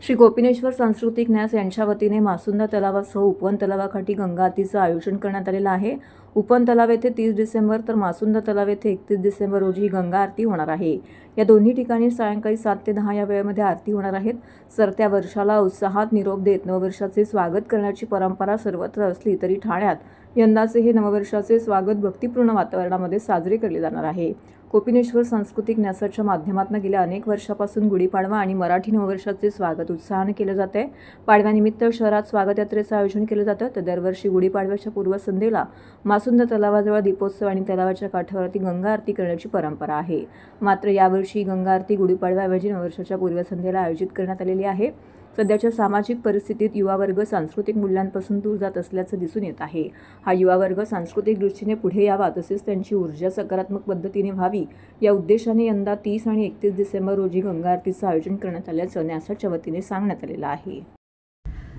श्री गोपिनेश्वर सांस्कृतिक न्यास यांच्या वतीने मासुंदा तलावासह उपवन तलावाकाठी गंगा आरतीचं आयोजन करण्यात आलेलं आहे। उपवन तलाव येथे 30 डिसेंबर तर मासुंदा तलाव येथे 31 डिसेंबर रोजी ही गंगा आरती होणार आहे। या दोन्ही ठिकाणी सायंकाळी 7 ते 10 या वेळेमध्ये आरती होणार आहेत। सरत्या वर्षाला उत्साहात निरोप देत नववर्षाचे स्वागत करण्याची परंपरा सर्वत्र असली तरी ठाण्यात यंदाचे हे नववर्षाचे स्वागत भक्तिपूर्ण वातावरणामध्ये साजरे केले जाणार आहे। गोपिनेश्वर सांस्कृतिक न्यासाच्या माध्यमातून गेल्या अनेक वर्षापासून गुढीपाडवा आणि मराठी नववर्षाचे स्वागत उत्साहाने केले जाते। पाडव्यानिमित्त शहरात स्वागत यात्रेचं आयोजन केलं जातं, तर दरवर्षी गुढीपाडव्याच्या पूर्वसंध्येला मासुंदा तलावाजवळ दीपोत्सव आणि तलावाच्या काठावरती गंगा आरती करण्याची परंपरा आहे। मात्र यावर्षी गंगा आरती गुढीपाडव्याऐवजी नववर्षाच्या पूर्वसंध्येला आयोजित करण्यात आलेली आहे। सध्याच्या सामाजिक परिस्थितीत युवा वर्ग सांस्कृतिक मूल्यांपासून दूर जात असल्याचं दिसून येत आहे। हा युवा वर्ग सांस्कृतिक दृष्टीने पुढे यावा, तसेच त्यांची ऊर्जा सकारात्मक पद्धतीने व्हावी या उद्देशाने यंदा 30 आणि 31 डिसेंबर रोजी गंगा आरतीचं आयोजन करण्यात आल्याचं न्यासाच्या वतीने सांगण्यात आलेलं आहे।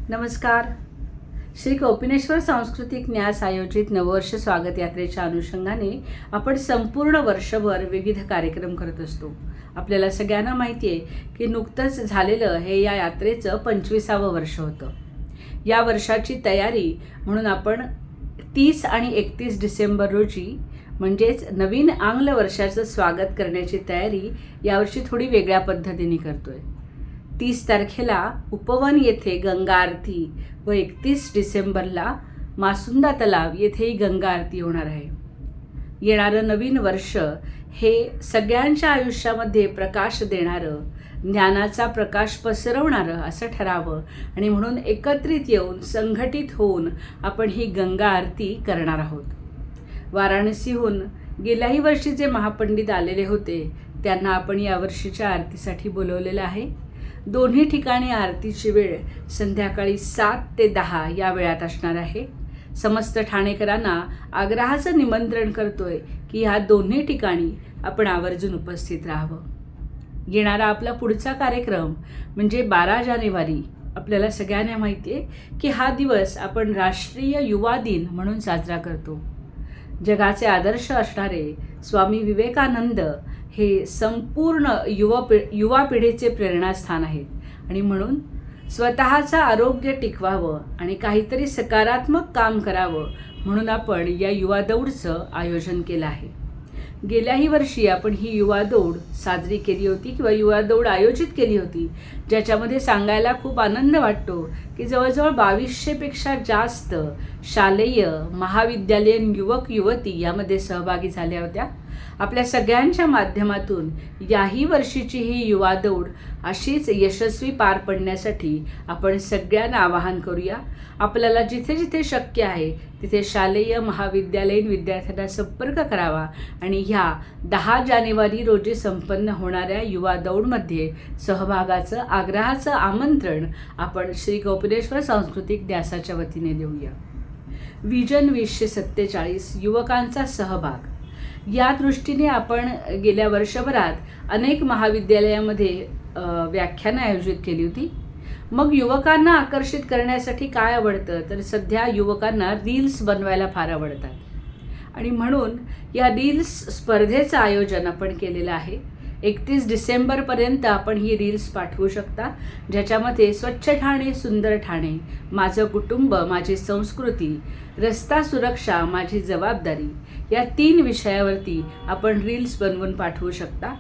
नमस्कार। श्री गोपिनेश्वर सांस्कृतिक न्यास आयोजित नववर्ष स्वागत यात्रेच्या अनुषंगाने आपण संपूर्ण वर्षभर विविध कार्यक्रम करत असतो। आपल्याला सगळ्यांना माहिती आहे की नुकतंच झालेलं हे या यात्रेचं 25वं वर्ष होतं। या वर्षाची तयारी म्हणून आपण 30 आणि 31 डिसेंबर रोजी म्हणजेच नवीन आंग्ल वर्षाचं स्वागत करण्याची तयारी यावर्षी थोडी वेगळ्या पद्धतीने करतोय। 30 तारखेला उपवन येथे गंगा आरती व 31 डिसेंबरला मासुंदा तलाव येथेही गंगा आरती होणार आहे। येणारं नवीन वर्ष हे सगळ्यांच्या आयुष्यामध्ये प्रकाश देणारं, ज्ञानाचा प्रकाश पसरवणारं असं ठरावं आणि म्हणून एकत्रित येऊन संघटित होऊन आपण ही गंगा आरती करणार आहोत। वाराणसीहून गेल्याही वर्षी जे महापंडित आलेले होते त्यांना आपण यावर्षीच्या आरतीसाठी बोलवलेलं आहे। दोन्ही ठिकाणी आरतीची वेळ संध्याकाळी 7 ते 10 या वेळात असणार आहे। समस्त ठाणेकरांना आग्रहाचं निमंत्रण करतोय की ह्या दोन्ही ठिकाणी आपण आवर्जून उपस्थित राहावं। येणारा आपला पुढचा कार्यक्रम म्हणजे 12 जानेवारी। आपल्याला सगळ्यांना माहिती आहे की हा दिवस आपण राष्ट्रीय युवा दिन म्हणून साजरा करतो। जगाचे आदर्श असणारे स्वामी विवेकानंद हे संपूर्ण युवा पिढीचे प्रेरणास्थान आहेत आणि म्हणून स्वतःचं आरोग्य टिकवावं आणि काहीतरी सकारात्मक काम करावं म्हणून आपण या युवा दौडचं आयोजन केलं आहे। गेल्याही वर्षी आपण ही युवा दौड साजरी केली होती किंवा युवा दौड आयोजित केली होती, ज्याच्यामध्ये सांगायला खूप आनंद वाटतो की जवळजवळ 2200पेक्षा जास्त शालेय महाविद्यालयीन युवक युवती यामध्ये सहभागी झाल्या होत्या। आपल्या सगळ्यांच्या माध्यमातून याही वर्षीची ही युवा दौड अशीच यशस्वी पार पडण्यासाठी आपण सगळ्यांना आवाहन करूया। आपल्याला जिथे जिथे शक्य आहे तिथे शालेय महाविद्यालयीन विद्यार्थ्यांना संपर्क करावा आणि ह्या 10 जानेवारी रोजी संपन्न होणाऱ्या युवा दौडमध्ये सहभागाचं आग्रहाचं आमंत्रण आपण श्री गोपिनेश्वर सांस्कृतिक न्यासाच्या वतीने देऊया। विजन 2047 युवकांचा सहभाग या दृष्टीने आपण गेल्या वर्षभरात अनेक महाविद्यालयामध्ये व्याख्यानं आयोजित केली होती। मग युवकांना आकर्षित करण्यासाठी काय आवडतं, तर सध्या युवकांना रील्स बनवायला फार आवडतात आणि म्हणून या रील्स स्पर्धेचं आयोजन आपण केलेलं आहे। 31 डिसेंबरपर्यंत आपण ही रील्स पाठवू शकता, ज्याच्यामध्ये स्वच्छ ठाणे सुंदर ठाणे, माझं कुटुंब माझी संस्कृती, रस्ता सुरक्षा माझी जबाबदारी या 3 विषयावरती आपण रील्स बनवून पाठवू शकता।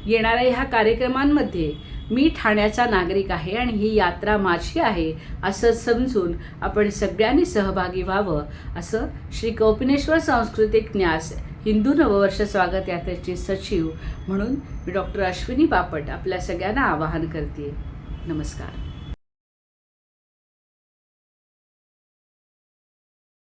येणाऱ्या ह्या कार्यक्रमांमध्ये मी ठाण्याचा नागरिक आहे आणि ही यात्रा माझी आहे असं समजून आपण सगळ्यांनी सहभागी व्हावं असं श्री गोपिनेश्वर सांस्कृतिक न्यास हिंदू नववर्ष स्वागत यात्रेचे सचिव म्हणून मी डॉक्टर अश्विनी बापट आपल्या सगळ्यांना आवाहन करते। नमस्कार।